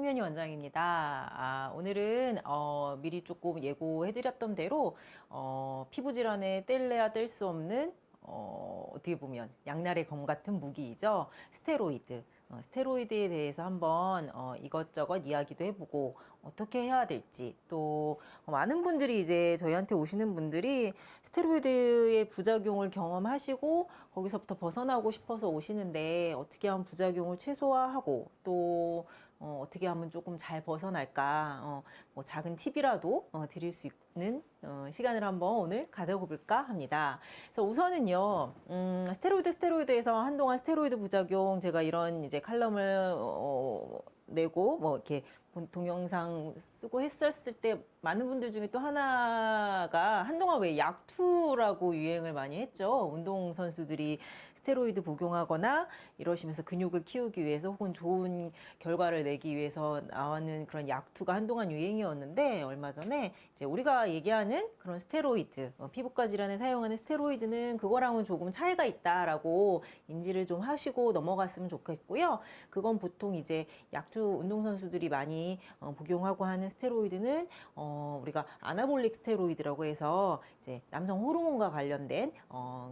황면희 원장입니다. 오늘은 미리 조금 예고해드렸던 대로 피부 질환에 뗄래야 뗄 수 없는 어떻게 보면 양날의 검 같은 무기이죠. 스테로이드. 스테로이드에 대해서 한번 이것저것 이야기도 해보고 어떻게 해야 될지, 또 많은 분들이 이제 저희한테 오시는 분들이 스테로이드의 부작용을 경험하시고 거기서부터 벗어나고 싶어서 오시는데 어떻게 하면 부작용을 최소화하고 또 어떻게 하면 조금 잘 벗어날까, 뭐 작은 팁이라도 드릴 수 있는 시간을 한번 오늘 가져볼까 합니다. 그래서 우선은요, 스테로이드에서 한동안 스테로이드 부작용, 제가 이런 이제 칼럼을 내고 뭐 이렇게 동영상 쓰고 했었을 때 많은 분들 중에 또 하나가 한동안 왜 약투라고 유행을 많이 했죠. 운동선수들이 스테로이드 복용하거나 이러시면서 근육을 키우기 위해서 혹은 좋은 결과를 내기 위해서 나오는 그런 약투가 한동안 유행이었는데, 얼마 전에 이제 우리가 얘기하는 그런 스테로이드, 피부과 질환에 사용하는 스테로이드는 그거랑은 조금 차이가 있다라고 인지를 좀 하시고 넘어갔으면 좋겠고요. 그건 보통 이제 약투 운동선수들이 많이 복용하고 하는 스테로이드는 우리가 아나볼릭 스테로이드라고 해서 이제 남성 호르몬과 관련된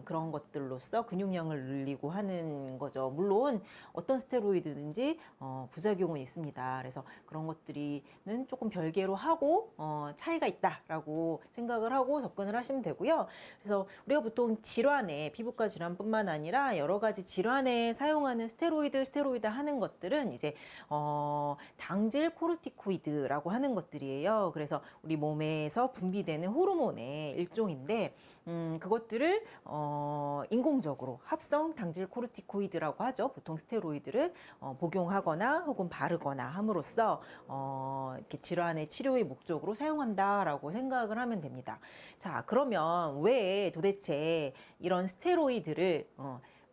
그런 것들로서 근육량을 늘리고 하는 거죠. 물론 어떤 스테로이드든지 부작용은 있습니다. 그래서 그런 것들이는 조금 별개로 하고 차이가 있다라고 생각을 하고 접근을 하시면 되고요. 그래서 우리가 보통 질환에, 피부과 질환뿐만 아니라 여러 가지 질환에 사용하는 스테로이드 하는 것들은 이제 당질 코르티코이드라고 하는 것들이에요. 그래서 우리 몸에서 분비되는 호르몬의 일종인데, 그것들을 인공적으로 합성 당질 코르티코이드라고 하죠. 보통 스테로이드를 복용하거나 혹은 바르거나 함으로써 이렇게 질환의 치료의 목적으로 사용한다라고 생각을 하면 됩니다. 자, 그러면 왜 도대체 이런 스테로이드를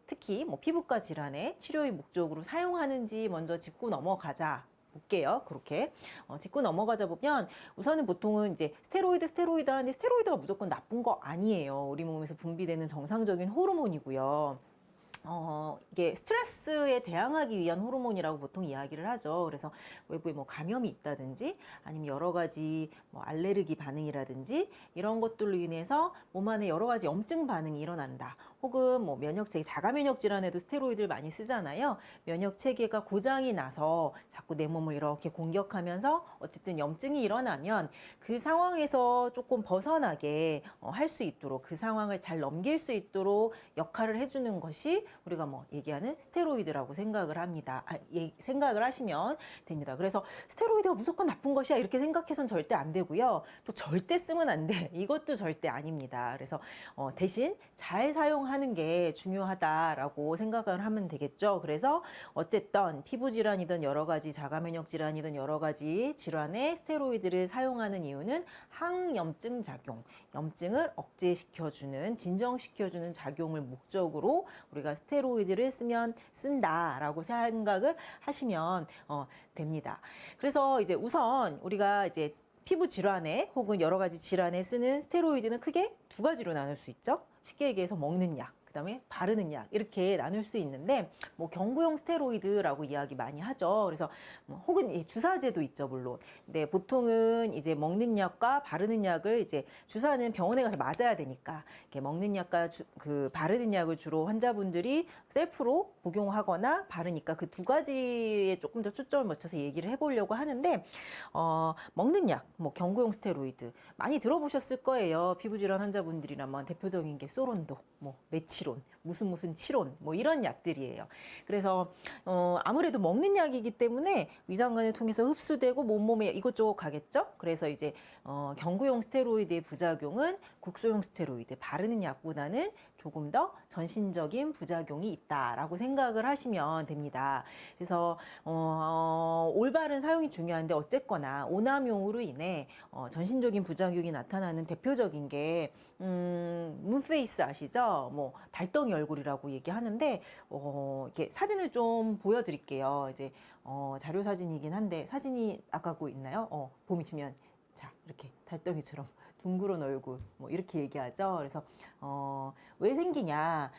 특히 뭐 피부과 질환의 치료의 목적으로 사용하는지 먼저 짚고 넘어가자 볼게요. 그렇게 짚고 넘어가자 보면, 우선은 보통은 이제 스테로이드 하는데, 스테로이드가 무조건 나쁜 거 아니에요. 우리 몸에서 분비되는 정상적인 호르몬이고요. 이게 스트레스에 대항하기 위한 호르몬이라고 보통 이야기를 하죠. 그래서 외부에 뭐 감염이 있다든지 아니면 여러 가지 뭐 알레르기 반응이라든지 이런 것들로 인해서 몸 안에 여러 가지 염증 반응이 일어난다. 혹은 뭐 면역체계, 자가 면역 질환에도 스테로이드를 많이 쓰잖아요. 면역 체계가 고장이 나서 자꾸 내 몸을 이렇게 공격하면서 어쨌든 염증이 일어나면 그 상황에서 조금 벗어나게 할 수 있도록, 그 상황을 잘 넘길 수 있도록 역할을 해주는 것이 우리가 뭐 얘기하는 스테로이드라고 생각을 합니다. 생각을 하시면 됩니다. 그래서 스테로이드가 무조건 나쁜 것이야 이렇게 생각해서는 절대 안 되고요. 또 절대 쓰면 안 돼. 이것도 절대 아닙니다. 그래서 대신 잘 사용하는 게 중요하다라고 생각을 하면 되겠죠. 그래서 어쨌든 피부 질환이든 여러 가지 자가 면역 질환이든 여러 가지 질환에 스테로이드를 사용하는 이유는 항염증 작용, 염증을 억제시켜주는, 진정시켜주는 작용을 목적으로 우리가 스테로이드를 쓴다라고 생각을 하시면 됩니다. 그래서 이제 우선 우리가 이제 피부 질환에 혹은 여러 가지 질환에 쓰는 스테로이드는 크게 두 가지로 나눌 수 있죠. 쉽게 얘기해서 먹는 약, 그 다음에 바르는 약, 이렇게 나눌 수 있는데, 뭐 경구용 스테로이드라고 이야기 많이 하죠. 그래서 혹은 주사제도 있죠, 물론. 근데 보통은 이제 먹는 약과 바르는 약을, 이제 주사는 병원에 가서 맞아야 되니까 이렇게 먹는 약과 그 바르는 약을 주로 환자분들이 셀프로 복용하거나 바르니까 그 두 가지에 조금 더 초점을 맞춰서 얘기를 해보려고 하는데, 먹는 약, 뭐 경구용 스테로이드 많이 들어보셨을 거예요. 피부 질환 환자분들이라면 대표적인 게 소론도, 뭐 메치론, 무슨 치론, 뭐 이런 약들이에요. 그래서 아무래도 먹는 약이기 때문에 위장관을 통해서 흡수되고 몸에 이것저것 가겠죠. 그래서 이제 경구용 스테로이드의 부작용은 국소용 스테로이드, 바르는 약보다는 조금 더 전신적인 부작용이 있다라고 생각을 하시면 됩니다. 그래서 올바른 사용이 중요한데, 어쨌거나 오남용으로 인해 전신적인 부작용이 나타나는 대표적인 게 문페이스 아시죠? 뭐 달덩이 얼굴이라고 얘기하는데, 이렇게 사진을 좀 보여드릴게요. 이제 자료 사진이긴 한데 사진이 아까고 있나요? 보시면 자, 이렇게 달덩이처럼 둥그런 얼굴 뭐 이렇게 얘기하죠. 그래서 왜 생기냐?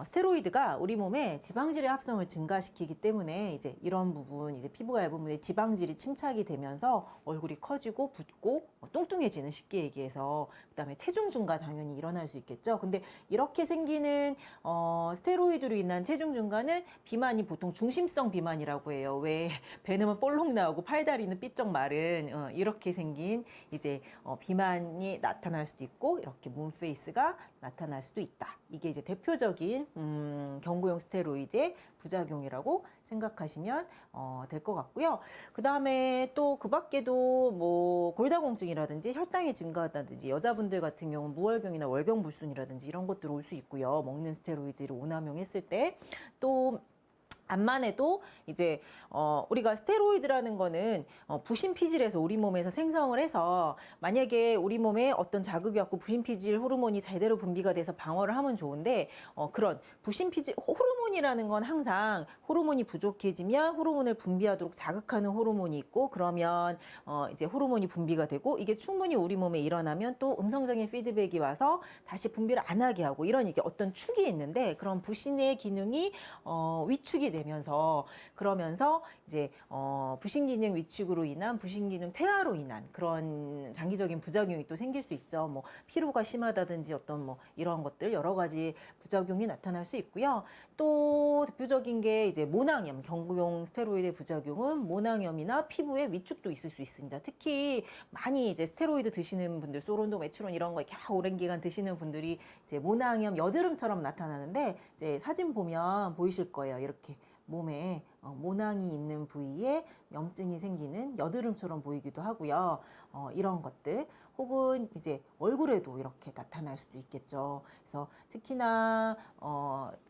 스테로이드가 우리 몸에 지방질의 합성을 증가시키기 때문에 이제 이런 부분, 이제 피부가 얇은 부분에 지방질이 침착이 되면서 얼굴이 커지고 붓고 뚱뚱해지는, 쉽게 얘기해서. 그다음에 체중 증가 당연히 일어날 수 있겠죠. 근데 이렇게 생기는 스테로이드로 인한 체중 증가는 비만이 보통 중심성 비만이라고 해요. 왜 배는 볼록 나오고 팔다리는 삐쩍 마른 이렇게 생긴 이제 비만이 나타날 수도 있고, 이렇게 문페이스가 나타날 수도 있다. 이게 이제 대표적인 경구용 스테로이드의 부작용이라고 생각하시면 될 것 같고요. 그 다음에 또 그 밖에도 뭐 골다공증이라든지 혈당이 증가하다든지, 여자분들 같은 경우는 무월경이나 월경불순이라든지 이런 것들 올 수 있고요. 먹는 스테로이드를 오남용했을 때. 또 암만 해도 이제 우리가 스테로이드라는 거는 부신피질에서 우리 몸에서 생성을 해서, 만약에 우리 몸에 어떤 자극이 왔고 부신피질 호르몬이 제대로 분비가 돼서 방어를 하면 좋은데, 그런 부신피질 호르몬이라는 건 항상 호르몬이 부족해지면 호르몬을 분비하도록 자극하는 호르몬이 있고, 그러면 이제 호르몬이 분비가 되고, 이게 충분히 우리 몸에 일어나면 또 음성적인 피드백이 와서 다시 분비를 안 하게 하고, 이런 이게 어떤 축이 있는데, 그런 부신의 기능이 위축이 되면서, 그러면서 이제 부신기능 위축으로 인한, 부신기능 퇴화로 인한 그런 장기적인 부작용이 또 생길 수 있죠. 뭐 피로가 심하다든지 어떤 뭐 이런 것들 여러 가지 부작용이 나타날 수 있고요. 또 대표적인 게 이제 모낭염, 경구용 스테로이드의 부작용은 모낭염이나 피부에 위축도 있을 수 있습니다. 특히 많이 이제 스테로이드 드시는 분들, 소론도, 메트론 이런 거 이렇게 오랜 기간 드시는 분들이 이제 모낭염, 여드름처럼 나타나는데, 이제 사진 보면 보이실 거예요. 이렇게 몸에 모낭이 있는 부위에 염증이 생기는, 여드름처럼 보이기도 하고요. 이런 것들, 혹은 이제 얼굴에도 이렇게 나타날 수도 있겠죠. 그래서 특히나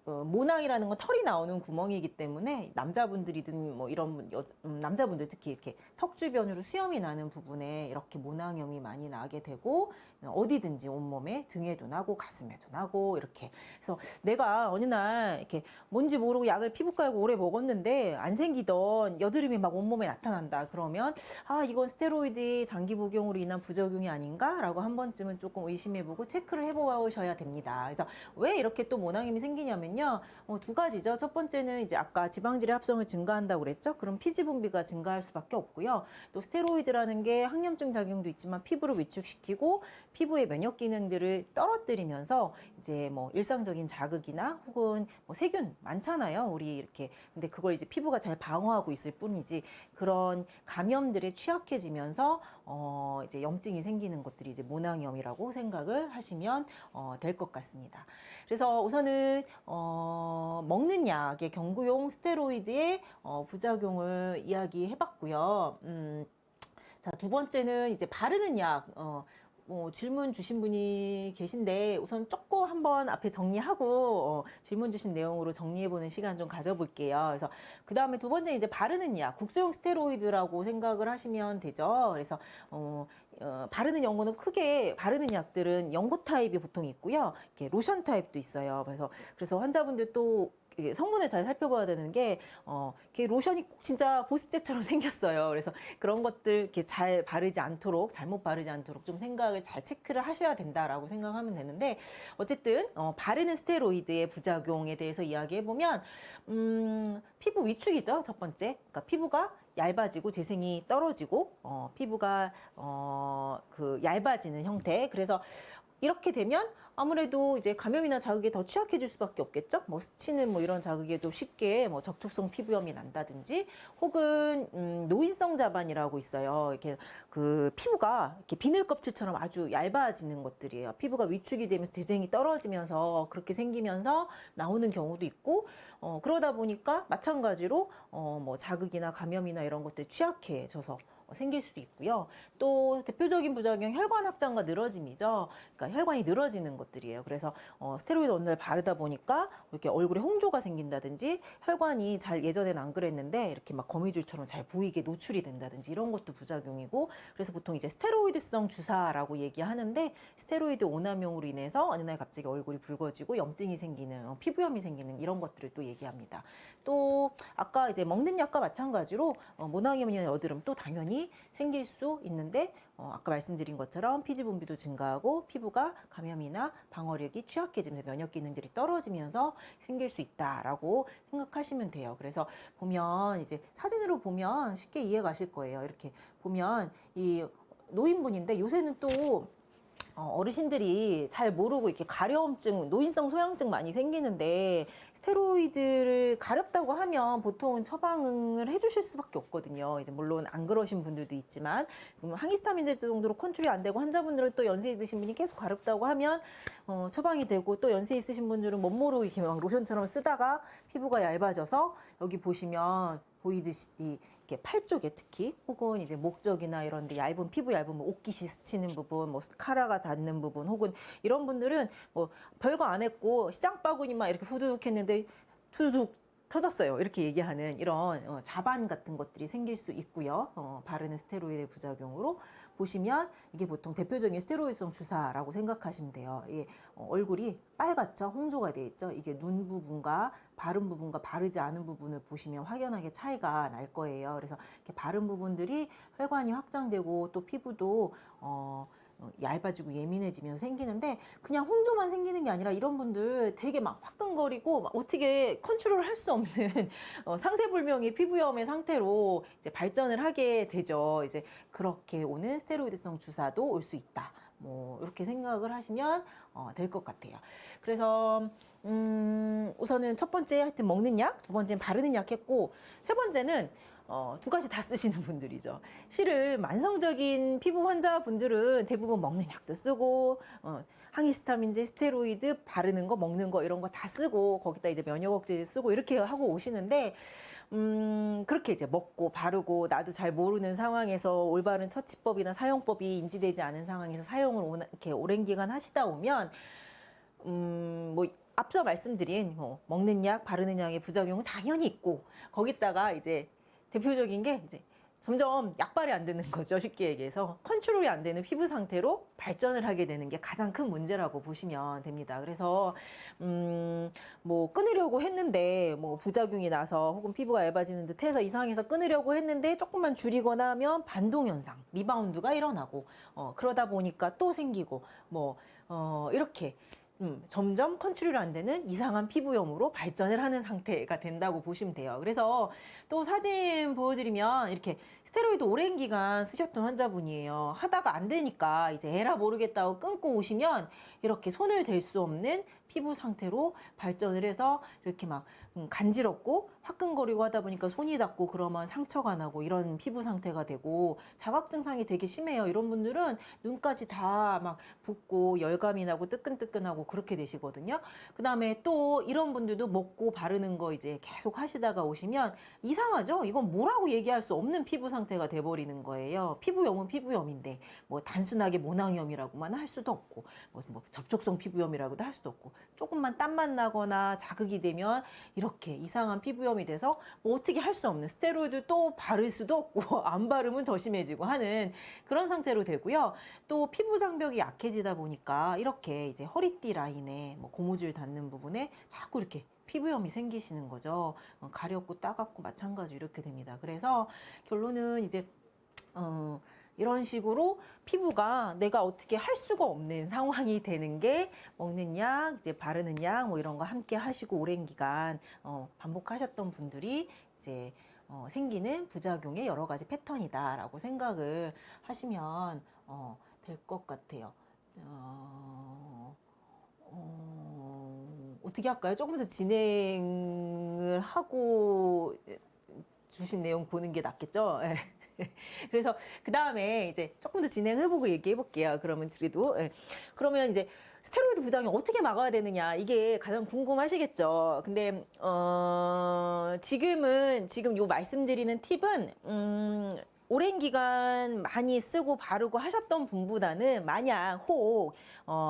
모낭이라는 건 털이 나오는 구멍이기 때문에, 남자분들이든 뭐 이런 남자분들 특히 이렇게 턱 주변으로 수염이 나는 부분에 이렇게 모낭염이 많이 나게 되고, 어디든지 온몸에, 등에도 나고 가슴에도 나고 이렇게. 그래서 내가 어느 날 이렇게 뭔지 모르고 약을 피부과에 오래 먹었는데 안 생기던 여드름이 막 온몸에 나타난다. 그러면 이건 스테로이드 장기 복용으로 인한 부작용이 아닌가라고 한 번쯤은 조금 의심해보고 체크를 해보셔야 됩니다. 그래서 왜 이렇게 또 모낭염이 생기냐면요, 두 가지죠. 첫 번째는 이제 아까 지방질의 합성을 증가한다고 그랬죠. 그럼 피지 분비가 증가할 수밖에 없고요. 또 스테로이드라는 게 항염증 작용도 있지만 피부를 위축시키고 피부의 면역 기능들을 떨어뜨리면서 이제 뭐 일상적인 자극이나 혹은 뭐 세균 많잖아요, 우리 이렇게. 근데 그걸 이제 피부가 잘 방어하고 있을 뿐이지, 그런 감염들에 취약해지면서 이제 염증이 생기는 것들이 이제 모낭염이라고 생각을 하시면 될 것 같습니다. 그래서 우선은 먹는 약의 경구용 스테로이드의 부작용을 이야기해봤고요. 자, 두 번째는 이제 바르는 약. 질문 주신 분이 계신데, 우선 조금 한번 앞에 정리하고 질문 주신 내용으로 정리해보는 시간 좀 가져볼게요. 그래서 그 다음에 두 번째 이제 바르는 약, 국소용 스테로이드라고 생각을 하시면 되죠. 그래서 바르는 연고는 크게, 바르는 약들은 연고 타입이 보통 있고요, 이렇게 로션 타입도 있어요. 그래서 환자분들 또 성분을 잘 살펴봐야 되는 게, 이렇게 로션이 꼭 진짜 보습제처럼 생겼어요. 그래서 그런 것들 이렇게 잘 바르지 않도록, 잘못 바르지 않도록 좀 생각을 잘 체크를 하셔야 된다라고 생각하면 되는데, 어쨌든 바르는 스테로이드의 부작용에 대해서 이야기해보면, 피부 위축이죠, 첫 번째. 그러니까 피부가 얇아지고 재생이 떨어지고, 피부가 얇아지는 형태. 그래서 이렇게 되면 아무래도 이제 감염이나 자극에 더 취약해질 수밖에 없겠죠. 뭐 스치는 뭐 이런 자극에도 쉽게 뭐 접촉성 피부염이 난다든지, 혹은 노인성 자반이라고 있어요. 이렇게 그 피부가 이렇게 비늘 껍질처럼 아주 얇아지는 것들이에요. 피부가 위축이 되면서 재생이 떨어지면서 그렇게 생기면서 나오는 경우도 있고, 그러다 보니까 마찬가지로 뭐 자극이나 감염이나 이런 것들 취약해져서 생길 수도 있고요. 또 대표적인 부작용, 혈관 확장과 늘어짐이죠. 그러니까 혈관이 늘어지는 것들이에요. 그래서 스테로이드 어느 날 바르다 보니까 이렇게 얼굴에 홍조가 생긴다든지, 혈관이 잘 예전엔 안 그랬는데 이렇게 막 거미줄처럼 잘 보이게 노출이 된다든지, 이런 것도 부작용이고. 그래서 보통 이제 스테로이드성 주사라고 얘기하는데, 스테로이드 오남용으로 인해서 어느 날 갑자기 얼굴이 붉어지고 염증이 생기는, 피부염이 생기는 이런 것들을 또 얘기합니다. 또 아까 이제 먹는 약과 마찬가지로 모낭염이나 여드름 또 당연히 부작용이 생길 수 있는데 아까 말씀드린 것처럼 피지 분비도 증가하고 피부가 감염이나 방어력이 취약해지면서 면역 기능들이 떨어지면서 생길 수 있다라고 생각하시면 돼요. 그래서 보면 이제 사진으로 보면 쉽게 이해 가실 거예요. 이렇게 보면 이 노인분인데 요새는 또 어르신들이 잘 모르고 이렇게 가려움증, 노인성 소양증 많이 생기는데 스테로이드를 가렵다고 하면 보통은 처방을 해주실 수밖에 없거든요. 이제 물론 안 그러신 분들도 있지만 항히스타민제 정도로 컨트롤이 안 되고 환자분들은 또 연세 있으신 분이 계속 가렵다고 하면 처방이 되고 또 연세 있으신 분들은 멋모르고 이렇게 막 로션처럼 쓰다가 피부가 얇아져서 여기 보시면 보이듯이 이렇게 팔 쪽에 특히 혹은 이제 목 쪽이나 이런 데 얇은 피부 얇은 뭐 옷깃이 스치는 부분, 뭐 카라가 닿는 부분 혹은 이런 분들은 뭐 별거 안 했고 시장 바구니만 이렇게 후두둑 했는데 투두둑 터졌어요. 이렇게 얘기하는 이런 자반 같은 것들이 생길 수 있고요. 바르는 스테로이드의 부작용으로 보시면 이게 보통 대표적인 스테로이드성 주사라고 생각하시면 돼요. 이게 얼굴이 빨갛죠? 홍조가 되어 있죠? 이게 눈 부분과 바른 부분과 바르지 않은 부분을 보시면 확연하게 차이가 날 거예요. 그래서 이렇게 바른 부분들이 혈관이 확장되고 또 피부도 얇아지고 예민해지면서 생기는데 그냥 홍조만 생기는 게 아니라 이런 분들 되게 막 화끈거리고 막 어떻게 컨트롤 할 수 없는 상세불명의 피부염의 상태로 이제 발전을 하게 되죠. 이제 그렇게 오는 스테로이드성 주사도 올 수 있다. 뭐 이렇게 생각을 하시면 될 것 같아요. 그래서 우선은 첫 번째 하여튼 먹는 약, 두 번째는 바르는 약 했고 세 번째는 두 가지 다 쓰시는 분들이죠. 실은 만성적인 피부 환자분들은 대부분 먹는 약도 쓰고 항히스타민제, 스테로이드 바르는 거, 먹는 거 이런 거 다 쓰고 거기다 이제 면역 억제 쓰고 이렇게 하고 오시는데 그렇게 이제 먹고 바르고 나도 잘 모르는 상황에서 올바른 처치법이나 사용법이 인지되지 않은 상황에서 사용을 이렇게 오랜 기간 하시다 오면 뭐 앞서 말씀드린 먹는 약, 바르는 약의 부작용은 당연히 있고 거기다가 이제 대표적인 게 이제 점점 약발이 안 되는 거죠. 쉽게 얘기해서 컨트롤이 안 되는 피부 상태로 발전을 하게 되는 게 가장 큰 문제라고 보시면 됩니다. 그래서 뭐 끊으려고 했는데 뭐 부작용이 나서 혹은 피부가 얇아지는 듯해서 이상해서 끊으려고 했는데 조금만 줄이거나 하면 반동 현상, 리바운드가 일어나고 그러다 보니까 또 생기고 뭐 이렇게 점점 컨트롤이 안 되는 이상한 피부염으로 발전을 하는 상태가 된다고 보시면 돼요. 그래서 또 사진 보여드리면 이렇게 스테로이드 오랜 기간 쓰셨던 환자분이에요. 하다가 안 되니까 이제 에라 모르겠다고 끊고 오시면 이렇게 손을 댈 수 없는 피부 상태로 발전을 해서 이렇게 막 간지럽고 화끈거리고 하다 보니까 손이 닿고 그러면 상처가 나고 이런 피부 상태가 되고 자각 증상이 되게 심해요. 이런 분들은 눈까지 다 막 붓고 열감이 나고 뜨끈뜨끈하고 그렇게 되시거든요. 그 다음에 또 이런 분들도 먹고 바르는 거 이제 계속 하시다가 오시면 이상하죠? 이건 뭐라고 얘기할 수 없는 피부 상태가 돼버리는 거예요. 피부염은 피부염인데 뭐 단순하게 모낭염이라고만 할 수도 없고 뭐 접촉성 피부염이라고도 할 수도 없고 조금만 땀만 나거나 자극이 되면 이렇게 이상한 피부염이 돼서 뭐 어떻게 할 수 없는 스테로이드 또 바를 수도 없고 안 바르면 더 심해지고 하는 그런 상태로 되고요. 또 피부 장벽이 약해지다 보니까 이렇게 이제 허리띠 라인에 뭐 고무줄 닿는 부분에 자꾸 이렇게 피부염이 생기시는 거죠. 가렵고 따갑고 마찬가지로 이렇게 됩니다. 그래서 결론은 이제 이런 식으로 피부가 내가 어떻게 할 수가 없는 상황이 되는 게 먹는 약, 이제 바르는 약 뭐 이런 거 함께 하시고 오랜 기간 반복하셨던 분들이 이제 생기는 부작용의 여러 가지 패턴이다라고 생각을 하시면 될 것 같아요. 어떻게 할까요? 조금 더 진행을 하고 주신 내용 보는 게 낫겠죠? 그래서 그 다음에 이제 조금 더 진행해보고 얘기해 볼게요. 그러면 그래도 그러면 이제 스테로이드 부작용 어떻게 막아야 되느냐 이게 가장 궁금하시겠죠. 근데 지금 요 말씀드리는 팁은 오랜 기간 많이 쓰고 바르고 하셨던 분보다는 만약 혹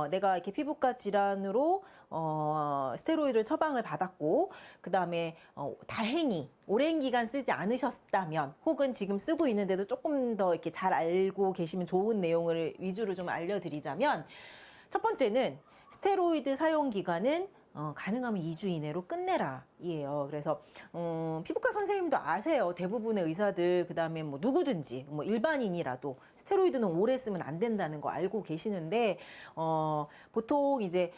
내가 이렇게 피부과 질환으로 스테로이드를 처방을 받았고 그 다음에 다행히 오랜 기간 쓰지 않으셨다면 혹은 지금 쓰고 있는데도 조금 더 이렇게 잘 알고 계시면 좋은 내용을 위주로 좀 알려드리자면 첫 번째는 스테로이드 사용 기간은 가능하면 2주 이내로 끝내라 이에요. 그래서 피부과 선생님도 아세요. 대부분의 의사들 그다음에 뭐 누구든지 뭐 일반인이라도 스테로이드는 오래 쓰면 안 된다는 거 알고 계시는데 보통 이제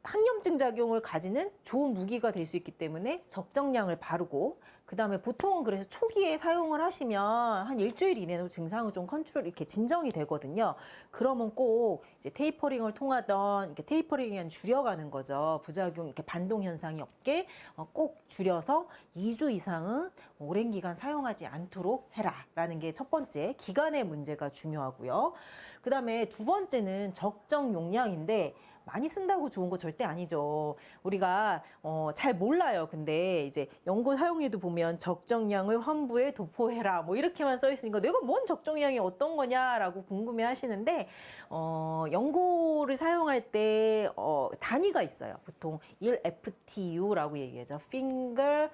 항염증 작용을 가지는 좋은 무기가 될 수 있기 때문에 적정량을 바르고 그다음에 보통은 그래서 초기에 사용을 하시면 한 일주일 이내로 증상을 좀 컨트롤 이렇게 진정이 되거든요. 그러면 꼭 이제 테이퍼링을 통하던 이렇게 테이퍼링이 줄여가는 거죠. 부작용 이렇게 반동 현상이 없게 꼭 줄여서 2주 이상은 오랜 기간 사용하지 않도록 해라라는 게 첫 번째 기간의 문제가 중요하고요. 그다음에 두 번째는 적정 용량인데 많이 쓴다고 좋은 거 절대 아니죠. 우리가 잘 몰라요. 근데 이제 연고 사용에도 보면 적정량을 환부에 도포해라 뭐 이렇게만 써 있으니까 내가 뭔 적정량이 어떤 거냐라고 궁금해 하시는데 연고를 사용할 때 단위가 있어요. 보통 1FTU라고 얘기하죠. Finger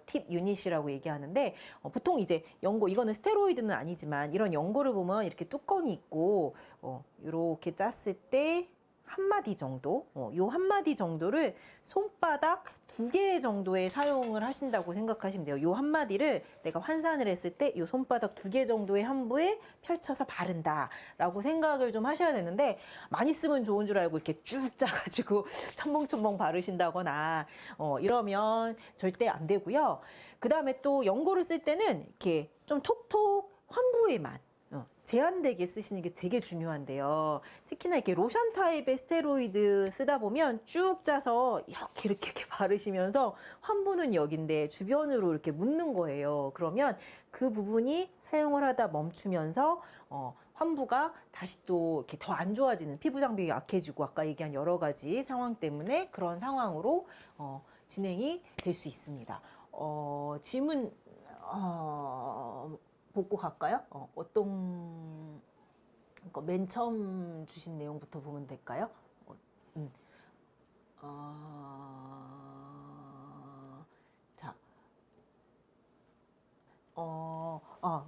Tip Unit이라고 얘기하는데 보통 이제 연고 이거는 스테로이드는 아니지만 이런 연고를 보면 이렇게 뚜껑이 있고 이렇게 짰을 때 한 마디 정도, 요 한 마디 정도를 손바닥 2개 정도에 사용을 하신다고 생각하시면 돼요. 요 한 마디를 내가 환산을 했을 때 요 손바닥 2개 정도의 환부에 펼쳐서 바른다라고 생각을 좀 하셔야 되는데 많이 쓰면 좋은 줄 알고 이렇게 쭉 짜가지고 첨벙첨벙 바르신다거나 이러면 절대 안 되고요. 그 다음에 또 연고를 쓸 때는 이렇게 좀 톡톡 환부에만 제한되게 쓰시는 게 되게 중요한데요. 특히나 이렇게 로션 타입의 스테로이드 쓰다 보면 쭉 짜서 이렇게 바르시면서 환부는 여긴데 주변으로 이렇게 묻는 거예요. 그러면 그 부분이 사용을 하다 멈추면서 환부가 다시 또 이렇게 더 안 좋아지는 피부 장벽이 약해지고 아까 얘기한 여러 가지 상황 때문에 그런 상황으로 진행이 될 수 있습니다. 질문 보고 갈까요? 어떤 맨 처음 주신 내용부터 보면 될까요? 자,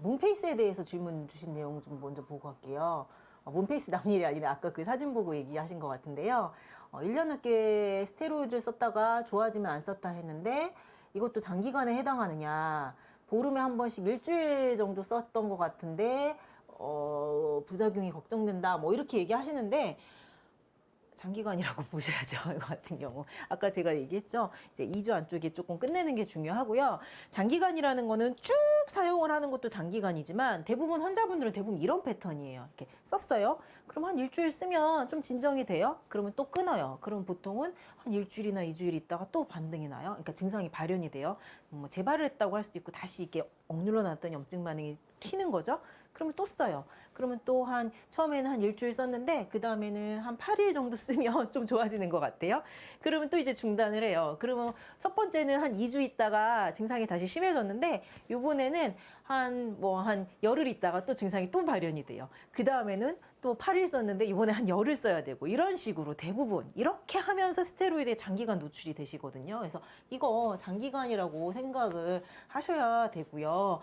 문페이스에 대해서 질문 주신 내용 좀 먼저 보고 갈게요. 문페이스 남 일이 아니라 아까 그 사진 보고 얘기하신 것 같은데요. 1년 넘게 스테로이드를 썼다가 좋아지면 안 썼다 했는데 이것도 장기간에 해당하느냐? 보름에 한 번씩 일주일 정도 썼던 것 같은데 부작용이 걱정된다 뭐 이렇게 얘기하시는데 장기간이라고 보셔야죠. 이거 같은 경우 아까 제가 얘기했죠. 이제 2주 안쪽에 조금 끝내는 게 중요하고요. 장기간이라는 거는 쭉 사용을 하는 것도 장기간이지만 대부분 환자분들은 대부분 이런 패턴이에요. 이렇게 썼어요. 그럼 한 일주일 쓰면 좀 진정이 돼요. 그러면 또 끊어요. 그럼 보통은 한 일주일이나 2주일 있다가 또 반등이 나요. 그러니까 증상이 발현이 돼요. 뭐 재발을 했다고 할 수도 있고 다시 이렇게 억눌러 놨더니 염증 반응이 튀는 거죠. 그러면 또 써요. 그러면 또 처음에는 한 일주일 썼는데 그 다음에는 한 8일 정도 쓰면 좀 좋아지는 것 같아요. 그러면 또 이제 중단을 해요. 그러면 첫 번째는 한 2주 있다가 증상이 다시 심해졌는데 요번에는 한 열흘 있다가 또 증상이 또 발현이 돼요. 그 다음에는 또 8일 썼는데 이번에 한 열흘 써야 되고 이런 식으로 대부분 이렇게 하면서 스테로이드에 장기간 노출이 되시거든요. 그래서 이거 장기간이라고 생각을 하셔야 되고요.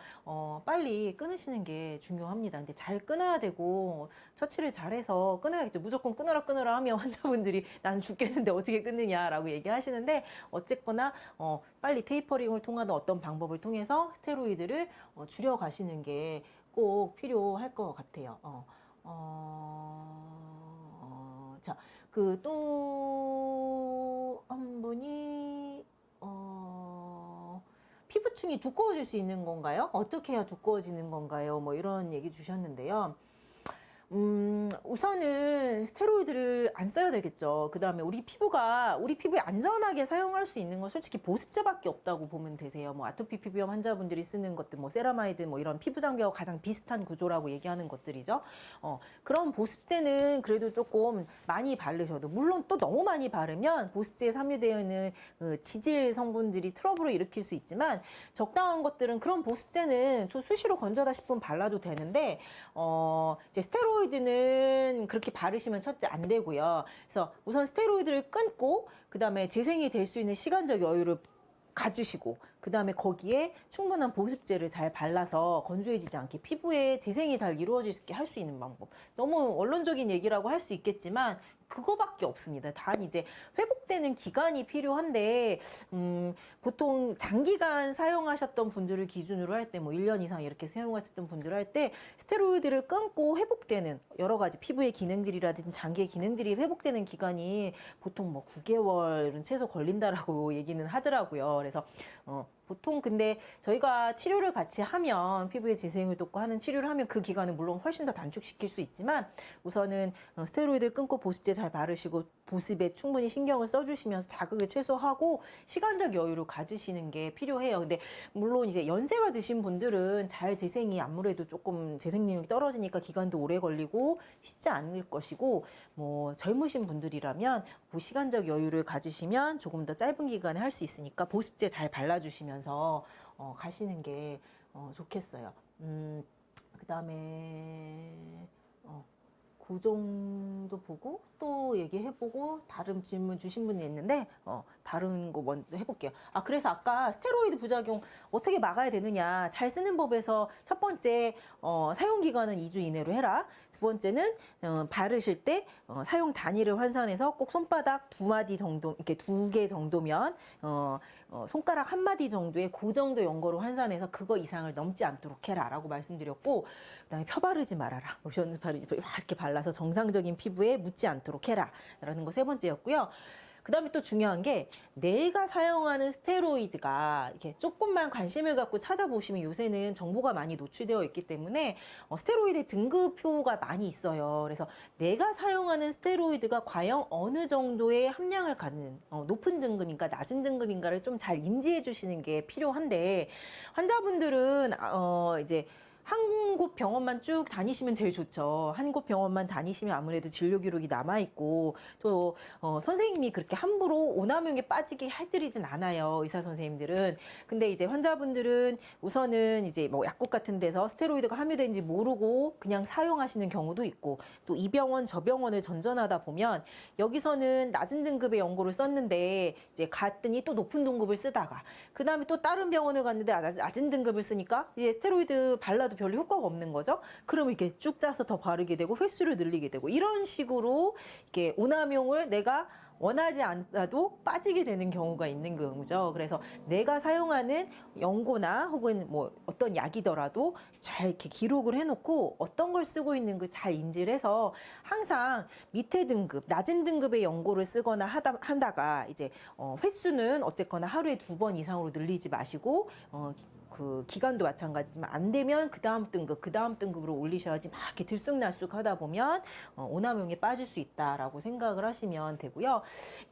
빨리 끊으시는 게 중요합니다. 근데 잘 끊어야 되고 처치를 잘해서 끊어야겠죠. 무조건 끊어라 하면 환자분들이 난 죽겠는데 어떻게 끊느냐라고 얘기하시는데 어쨌거나 빨리 테이퍼링을 통하는 어떤 방법을 통해서 스테로이드를 줄여가시는 게 꼭 필요할 것 같아요. 자, 그 또 한 분이 피부층이 두꺼워질 수 있는 건가요? 어떻게 해야 두꺼워지는 건가요? 뭐 이런 얘기 주셨는데요. 우선은 스테로이드를 안 써야 되겠죠. 그 다음에 우리 피부에 안전하게 사용할 수 있는 건 솔직히 보습제밖에 없다고 보면 되세요. 뭐 아토피 피부염 환자분들이 쓰는 것들, 뭐 세라마이드, 뭐 이런 피부 장벽과 가장 비슷한 구조라고 얘기하는 것들이죠. 그런 보습제는 그래도 조금 많이 바르셔도, 물론 또 너무 많이 바르면 보습제에 함유되어 있는 그 지질 성분들이 트러블을 일으킬 수 있지만 적당한 것들은 그런 보습제는 좀 수시로 건져다 싶으면 발라도 되는데 이제 스테로이드는 그렇게 바르시면 절대 안 되고요. 그래서 우선 스테로이드를 끊고 그 다음에 재생이 될 수 있는 시간적 여유를 가지시고 그다음에 거기에 충분한 보습제를 잘 발라서 건조해지지 않게 피부에 재생이 잘 이루어질 수 있게 할 수 있는 방법. 너무 원론적인 얘기라고 할 수 있겠지만 그거밖에 없습니다. 단 이제 회복되는 기간이 필요한데 보통 장기간 사용하셨던 분들을 기준으로 할 때 뭐 1년 이상 이렇게 사용하셨던 분들 할 때 스테로이드를 끊고 회복되는 여러 가지 피부의 기능들이라든지 장기의 기능들이 회복되는 기간이 보통 뭐 9개월은 최소 걸린다라고 얘기는 하더라고요. 그래서 보통 근데 저희가 치료를 같이 하면 피부의 재생을 돕고 하는 치료를 하면 그 기간은 물론 훨씬 더 단축시킬 수 있지만 우선은 스테로이드를 끊고 보습제 잘 바르시고 보습에 충분히 신경을 써주시면서 자극을 최소화하고 시간적 여유를 가지시는 게 필요해요. 근데 물론 이제 연세가 드신 분들은 잘 재생이 아무래도 조금 재생 능력이 떨어지니까 기간도 오래 걸리고 쉽지 않을 것이고 뭐 젊으신 분들이라면 그 시간적 여유를 가지시면 조금 더 짧은 기간에 할 수 있으니까 보습제 잘 발라주시면서 가시는 게 좋겠어요. 그다음에 그 정도 보고 또 얘기해보고 다른 질문 주신 분이 있는데 다른 거 먼저 해볼게요. 그래서 아까 스테로이드 부작용 어떻게 막아야 되느냐 잘 쓰는 법에서 첫 번째 사용 기간은 2주 이내로 해라. 두 번째는 바르실 때 사용 단위를 환산해서 꼭 손바닥 2마디 정도 이렇게 2개 정도면 손가락 1마디 정도의 그 정도 연고로 환산해서 그거 이상을 넘지 않도록 해라라고 말씀드렸고 그다음에 펴 바르지 말아라. 로션 바르지 이렇게 발라서 정상적인 피부에 묻지 않도록 해라라는 거 세 번째였고요. 그다음에 또 중요한 게 내가 사용하는 스테로이드가 이렇게 조금만 관심을 갖고 찾아보시면 요새는 정보가 많이 노출되어 있기 때문에 스테로이드 등급표가 많이 있어요. 그래서 내가 사용하는 스테로이드가 과연 어느 정도의 함량을 갖는 높은 등급인가 낮은 등급인가를 좀 잘 인지해 주시는 게 필요한데 환자분들은 이제 한 곳 병원만 쭉 다니시면 제일 좋죠. 한 곳 병원만 다니시면 아무래도 진료 기록이 남아있고 또 선생님이 그렇게 함부로 오남용에 빠지게 해드리진 않아요. 의사 선생님들은. 근데 이제 환자분들은 우선은 이제 뭐 약국 같은 데서 스테로이드가 함유된지 모르고 그냥 사용하시는 경우도 있고 또 이 병원 저 병원을 전전하다 보면 여기서는 낮은 등급의 연고를 썼는데 이제 갔더니 또 높은 등급을 쓰다가 그 다음에 또 다른 병원을 갔는데 낮은 등급을 쓰니까 이제 스테로이드 발라도 별로 효과가 없는 거죠. 그러면 이렇게 쭉 짜서 더 바르게 되고 횟수를 늘리게 되고 이런 식으로 이렇게 오남용을 내가 원하지 않아도 빠지게 되는 경우가 있는 경우죠. 그래서 내가 사용하는 연고나 혹은 뭐 어떤 약이더라도 잘 이렇게 기록을 해놓고 어떤 걸 쓰고 있는 걸 잘 인지를 해서 항상 밑에 등급, 낮은 등급의 연고를 쓰거나 하다가 이제 횟수는 어쨌거나 하루에 2번 이상으로 늘리지 마시고 그 기간도 마찬가지지만 안 되면 그 다음 등급으로 올리셔야지 막 이렇게 들쑥날쑥 하다 보면 오남용에 빠질 수 있다라고 생각을 하시면 되고요.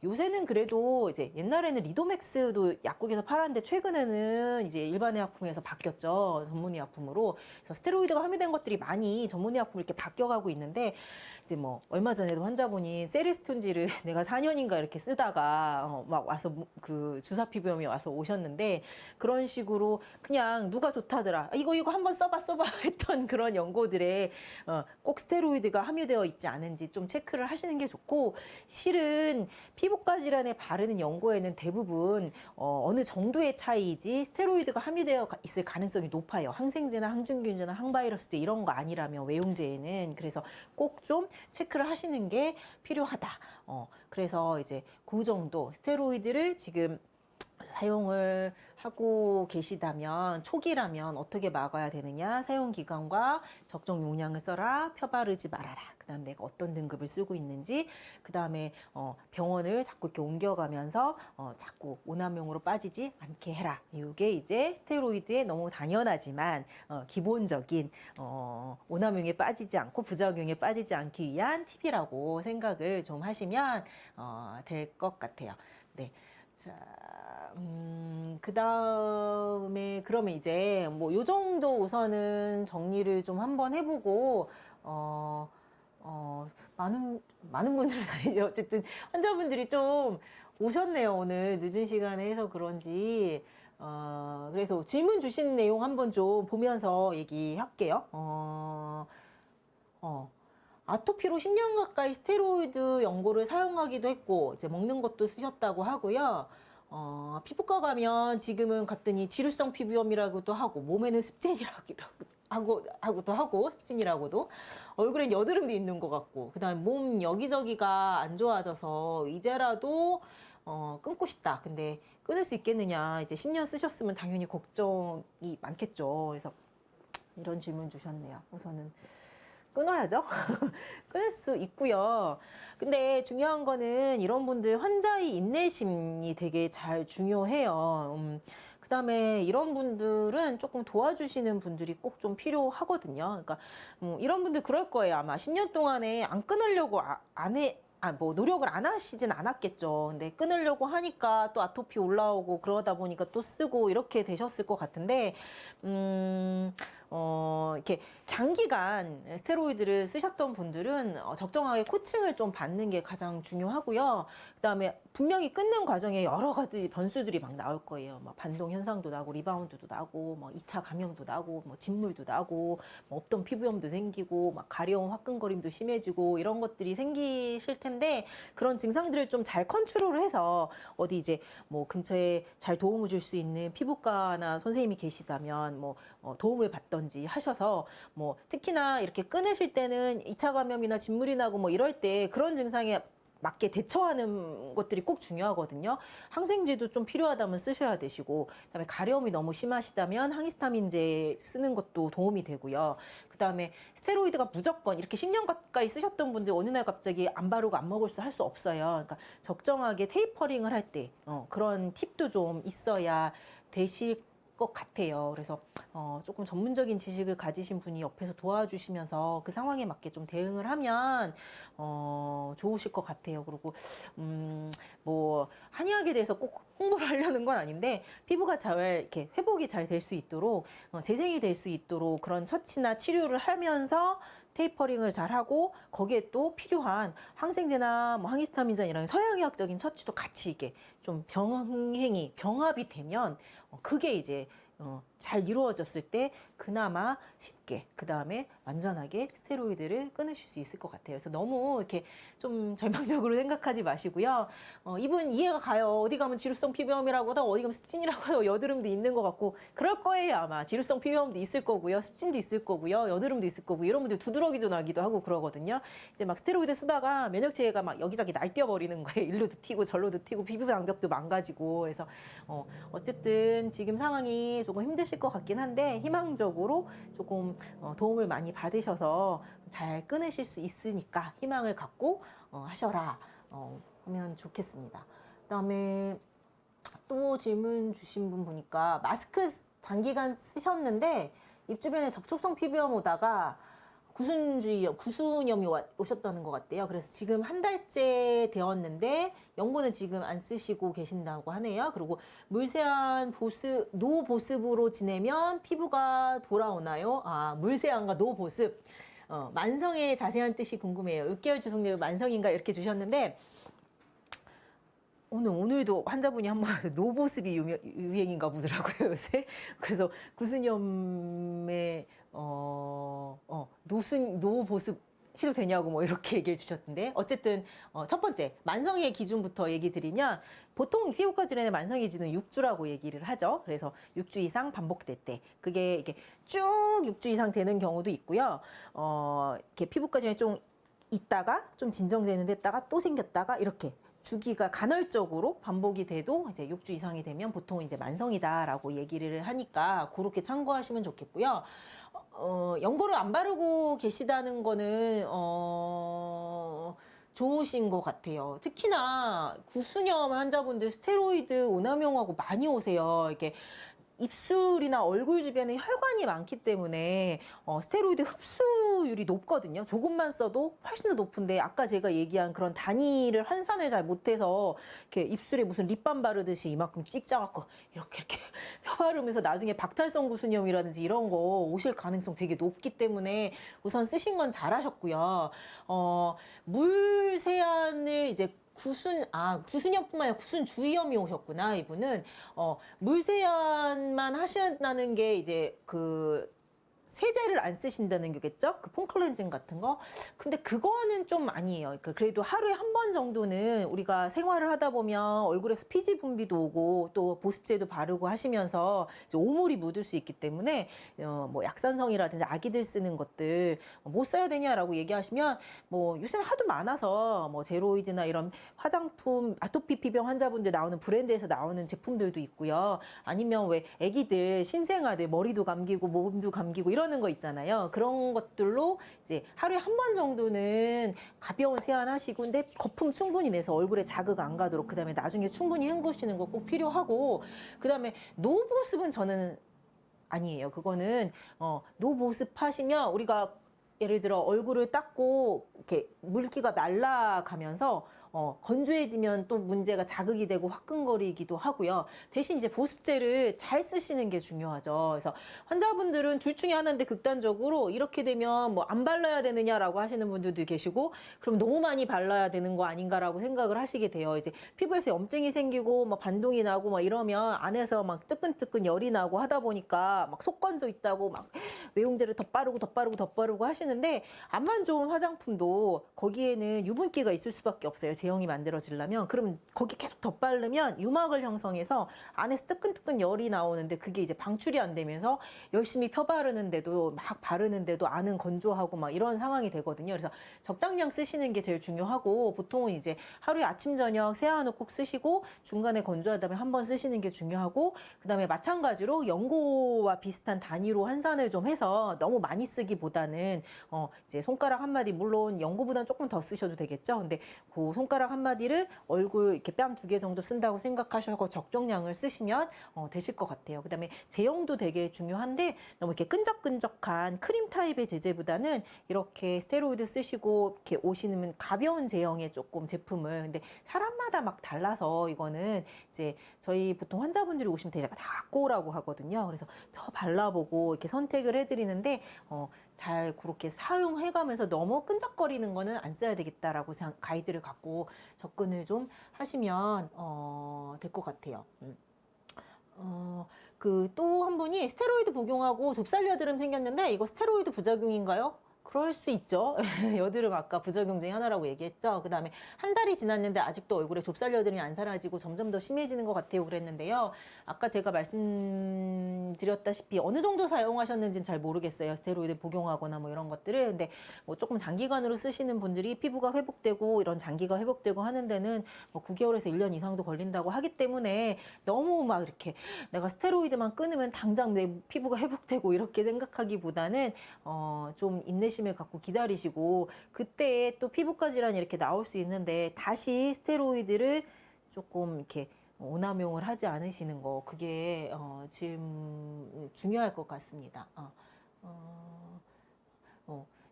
요새는 그래도 이제 옛날에는 리도맥스도 약국에서 팔았는데 최근에는 이제 일반의약품에서 바뀌었죠. 전문의약품으로. 그래서 스테로이드가 함유된 것들이 많이 전문의약품으로 이렇게 바뀌어가고 있는데 이제 뭐 얼마 전에도 환자분이 세리스톤지를 내가 4년인가 이렇게 쓰다가 막 와서 그 주사피부염이 와서 오셨는데 그런 식으로 그냥 누가 좋다더라 이거 한번 써봐 했던 그런 연고들에 꼭 스테로이드가 함유되어 있지 않은지 좀 체크를 하시는 게 좋고 실은 피부과 질환에 바르는 연고에는 대부분 어느 정도의 차이이지 스테로이드가 함유되어 있을 가능성이 높아요. 항생제나 항균제나 항바이러스제 이런 거 아니라면 외용제에는. 그래서 꼭 좀 체크를 하시는 게 필요하다. 그래서 이제 그 정도 스테로이드를 지금 사용을 하고 계시다면 초기라면 어떻게 막아야 되느냐, 사용 기간과 적정 용량을 써라, 펴바르지 말아라, 그 다음 내가 어떤 등급을 쓰고 있는지, 그 다음에 병원을 자꾸 이렇게 옮겨가면서 자꾸 오남용으로 빠지지 않게 해라. 이게 이제 스테로이드의 너무 당연하지만 기본적인 오남용에 빠지지 않고 부작용에 빠지지 않기 위한 팁이라고 생각을 좀 하시면 될 것 같아요. 네. 자, 그 다음에 그러면 이제 뭐 요 정도 우선은 정리를 좀 한번 해보고 많은 분들은 아니죠. 어쨌든 환자분들이 좀 오셨네요. 오늘 늦은 시간에 해서 그런지. 그래서 질문 주신 내용 한번 좀 보면서 얘기할게요. 아토피로 10년 가까이 스테로이드 연고를 사용하기도 했고 이제 먹는 것도 쓰셨다고 하고요. 피부과 가면 지금은 갔더니 지루성 피부염이라고도 하고 몸에는 습진이라고도 하고 습진이라고도 얼굴엔 여드름도 있는 것 같고 그다음 몸 여기저기가 안 좋아져서 이제라도 끊고 싶다. 근데 끊을 수 있겠느냐. 이제 10년 쓰셨으면 당연히 걱정이 많겠죠. 그래서 이런 질문 주셨네요. 우선은 끊어야죠. 끊을 수 있고요. 근데 중요한 거는 이런 분들 환자의 인내심이 되게 잘 중요해요. 그다음에 이런 분들은 조금 도와주시는 분들이 꼭 좀 필요하거든요. 그러니까 이런 분들 그럴 거예요. 아마 10년 동안에 안 끊으려고 뭐 노력을 안 하시진 않았겠죠. 근데 끊으려고 하니까 또 아토피 올라오고 그러다 보니까 또 쓰고 이렇게 되셨을 것 같은데, 이렇게 장기간 스테로이드를 쓰셨던 분들은 적정하게 코칭을 좀 받는 게 가장 중요하고요. 그다음에 분명히 끊는 과정에 여러 가지 변수들이 막 나올 거예요. 막 반동 현상도 나고 리바운드도 나고 뭐 2차 감염도 나고 뭐 진물도 나고 뭐 없던 피부염도 생기고 막 가려움 화끈거림도 심해지고 이런 것들이 생기실 텐데 그런 증상들을 좀 잘 컨트롤을 해서 어디 이제 뭐 근처에 잘 도움을 줄 수 있는 피부과나 선생님이 계시다면 뭐 도움을 받던지 하셔서 뭐 특히나 이렇게 끊으실 때는 2차 감염이나 진물이 나고 뭐 이럴 때 그런 증상에 맞게 대처하는 것들이 꼭 중요하거든요. 항생제도 좀 필요하다면 쓰셔야 되시고, 그다음에 가려움이 너무 심하시다면 항히스타민제 쓰는 것도 도움이 되고요. 그다음에 스테로이드가 무조건 이렇게 10년 가까이 쓰셨던 분들 어느 날 갑자기 안 바르고 안 먹을 수 할 수 없어요. 그러니까 적정하게 테이퍼링을 할 때 그런 팁도 좀 있어야 되실 것 같아요. 그래서 조금 전문적인 지식을 가지신 분이 옆에서 도와주시면서 그 상황에 맞게 좀 대응을 하면 좋으실 것 같아요. 그리고 뭐 한의학에 대해서 꼭 홍보를 하려는 건 아닌데 피부가 잘 이렇게 회복이 잘 될 수 있도록 재생이 될 수 있도록 그런 처치나 치료를 하면서 테이퍼링을 잘 하고 거기에 또 필요한 항생제나 뭐 항히스타민제 이런 서양의학적인 처치도 같이 이게 좀 병합이 되면 그게 이제 잘 이루어졌을 때 그나마 쉽게 그 다음에 완전하게 스테로이드를 끊으실 수 있을 것 같아요. 그래서 너무 이렇게 좀 절망적으로 생각하지 마시고요. 이분 이해가 가요. 어디 가면 지루성 피부염이라고 하다 어디 가면 습진이라고 하다 여드름도 있는 것 같고 그럴 거예요. 아마 지루성 피부염도 있을 거고요. 습진도 있을 거고요. 여드름도 있을 거고 이런 분들 두드러기도 나기도 하고 그러거든요. 이제 막 스테로이드 쓰다가 면역체계가 막 여기저기 날뛰어버리는 거예요. 일로도 튀고 절로도 튀고 피부 장벽도 망가지고 그래서 어쨌든 지금 상황이 조금 힘드실 것 같긴 한데 희망적으로 조금 도움을 많이 받으셔서 잘 끊으실 수 있으니까 희망을 갖고 하셔라 하면 좋겠습니다. 그다음에 또 질문 주신 분 보니까 마스크 장기간 쓰셨는데 입 주변에 접촉성 피부염 오다가 구순염이 오셨다는 것 같대요. 그래서 지금 한 달째 되었는데 연고는 지금 안 쓰시고 계신다고 하네요. 그리고 물세안 노보습으로 지내면 피부가 돌아오나요? 물세안과 노보습. 만성의 자세한 뜻이 궁금해요. 6개월 지속력 만성인가 이렇게 주셨는데 오늘도 환자분이 한 번 와서 노보습이 유행인가 보더라고요, 요새. 그래서 구순염에, 노보습 해도 되냐고 뭐 이렇게 얘기를 주셨던데. 어쨌든, 첫 번째, 만성의 기준부터 얘기 드리면, 보통 피부과 질환의 만성의 기준은 6주라고 얘기를 하죠. 그래서 6주 이상 반복될 때. 그게 이렇게 쭉 6주 이상 되는 경우도 있고요. 이렇게 피부과 질환이 좀 있다가, 좀 진정되는 데다가 또 생겼다가 이렇게. 주기가 간헐적으로 반복이 돼도 이제 6주 이상이 되면 보통 이제 만성이다라고 얘기를 하니까 그렇게 참고하시면 좋겠고요. 연고를 안 바르고 계시다는 거는 좋으신 것 같아요. 특히나 구순염 환자분들 스테로이드 오남용하고 많이 오세요. 이렇게 입술이나 얼굴 주변에 혈관이 많기 때문에 스테로이드 흡수율이 높거든요. 조금만 써도 훨씬 더 높은데 아까 제가 얘기한 그런 단위를 환산을 잘 못해서 이렇게 입술에 무슨 립밤 바르듯이 이만큼 찍 짜갖고 이렇게 펴 바르면서 나중에 박탈성 구순염이라든지 이런 거 오실 가능성 되게 높기 때문에 우선 쓰신 건 잘하셨고요. 물 세안을 이제 구순염뿐만 아니라 구순주의염이 오셨구나, 이분은. 물세안만 하신다는 게 이제 세제를 안 쓰신다는 거겠죠? 그 폼클렌징 같은 거. 근데 그거는 좀 아니에요. 그러니까 그래도 하루에 한 번 정도는 우리가 생활을 하다 보면 얼굴에서 피지 분비도 오고 또 보습제도 바르고 하시면서 이제 오물이 묻을 수 있기 때문에 뭐 약산성이라든지 아기들 쓰는 것들 못 써야 되냐라고 얘기하시면 뭐 요새는 하도 많아서 뭐 제로이드나 이런 화장품 아토피 피병 환자분들 나오는 브랜드에서 나오는 제품들도 있고요. 아니면 왜 애기들 신생아들 머리도 감기고 몸도 감기고 이러는 거 있잖아요. 그런 것들로 이제 하루에 한 번 정도는 가벼운 세안하시고 근데 거품 충분히 내서 얼굴에 자극 안 가도록 그다음에 나중에 충분히 헹구시는 거 꼭 필요하고 그다음에 노보습은 저는 아니에요. 그거는 노보습 하시면 우리가 예를 들어 얼굴을 닦고 이렇게 물기가 날아가면서 건조해지면 또 문제가 자극이 되고 화끈거리기도 하고요. 대신 이제 보습제를 잘 쓰시는 게 중요하죠. 그래서 환자분들은 둘 중에 하나인데 극단적으로 이렇게 되면 뭐 안 발라야 되느냐라고 하시는 분들도 계시고 그럼 너무 많이 발라야 되는 거 아닌가라고 생각을 하시게 돼요. 이제 피부에서 염증이 생기고 막 반동이 나고 막 이러면 안에서 막 뜨끈뜨끈 열이 나고 하다 보니까 막 속건조 있다고 막 외용제를 덧바르고 하시는데 앞만 좋은 화장품도 거기에는 유분기가 있을 수밖에 없어요. 제형이 만들어지려면 그럼 거기 계속 덧바르면 유막을 형성해서 안에서 뜨끈뜨끈 열이 나오는데 그게 이제 방출이 안 되면서 열심히 펴바르는데도 막 바르는데도 안은 건조하고 막 이런 상황이 되거든요. 그래서 적당량 쓰시는 게 제일 중요하고 보통은 이제 하루에 아침 저녁 세안을 꼭 쓰시고 중간에 건조한 다음에 한 번 쓰시는 게 중요하고 그다음에 마찬가지로 연고와 비슷한 단위로 환산을 좀 해서 너무 많이 쓰기보다는 이제 손가락 한 마디 물론 연고보다는 조금 더 쓰셔도 되겠죠. 근데 그 손가락 한 마디를 얼굴 이렇게 뺨 2개 정도 쓴다고 생각하셔서 적정량을 쓰시면 되실 것 같아요. 그다음에 제형도 되게 중요한데 너무 이렇게 끈적끈적한 크림 타입의 제제보다는 이렇게 스테로이드 쓰시고 이렇게 오시는 가벼운 제형의 조금 제품을 근데 사람마다 막 달라서 이거는 이제 저희 보통 환자분들이 오시면 제가 다 꼬라고 하거든요. 그래서 더 발라보고 이렇게 선택을 해드리는데 잘 그렇게 사용해가면서 너무 끈적거리는 거는 안 써야 되겠다라고 가이드를 갖고 접근을 좀 하시면 될 것 같아요. 그 또 한 분이 스테로이드 복용하고 좁쌀 여드름 생겼는데 이거 스테로이드 부작용인가요? 그럴 수 있죠. 여드름 아까 부작용 중에 하나라고 얘기했죠. 그 다음에 한 달이 지났는데 아직도 얼굴에 좁쌀 여드름이 안 사라지고 점점 더 심해지는 것 같아요. 그랬는데요. 아까 제가 말씀드렸다시피 어느 정도 사용하셨는지는 잘 모르겠어요. 스테로이드 복용하거나 뭐 이런 것들을. 근데 뭐 조금 장기간으로 쓰시는 분들이 피부가 회복되고 이런 장기가 회복되고 하는 데는 뭐 9개월에서 1년 이상도 걸린다고 하기 때문에 너무 막 이렇게 내가 스테로이드만 끊으면 당장 내 피부가 회복되고 이렇게 생각하기보다는 좀 인내심 을 갖고 기다리시고 그때 또 피부과 질환이 이렇게 나올 수 있는데 다시 스테로이드를 조금 이렇게 오남용을 하지 않으시는 거 그게 지금 중요할 것 같습니다.